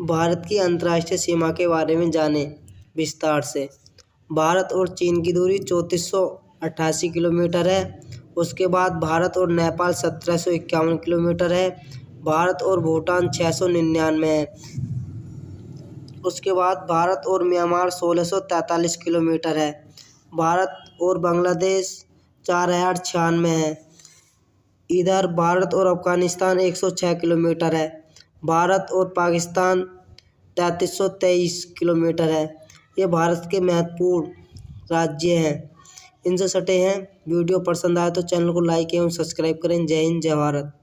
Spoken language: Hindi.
भारत की अंतर्राष्ट्रीय सीमा के बारे में जानें विस्तार से। भारत और चीन की दूरी 3488 किलोमीटर है। उसके बाद भारत और नेपाल 1751 किलोमीटर है। भारत और भूटान 699 है। उसके बाद भारत और म्यांमार 1643 किलोमीटर है। भारत और बांग्लादेश 4096 है। इधर भारत और अफगानिस्तान 106 किलोमीटर है। भारत और पाकिस्तान 3323 किलोमीटर है। ये भारत के महत्वपूर्ण राज्य हैं, इनसे सटे हैं। वीडियो पसंद आए तो चैनल को लाइक एवं सब्सक्राइब करें। जय हिंद, जय भारत।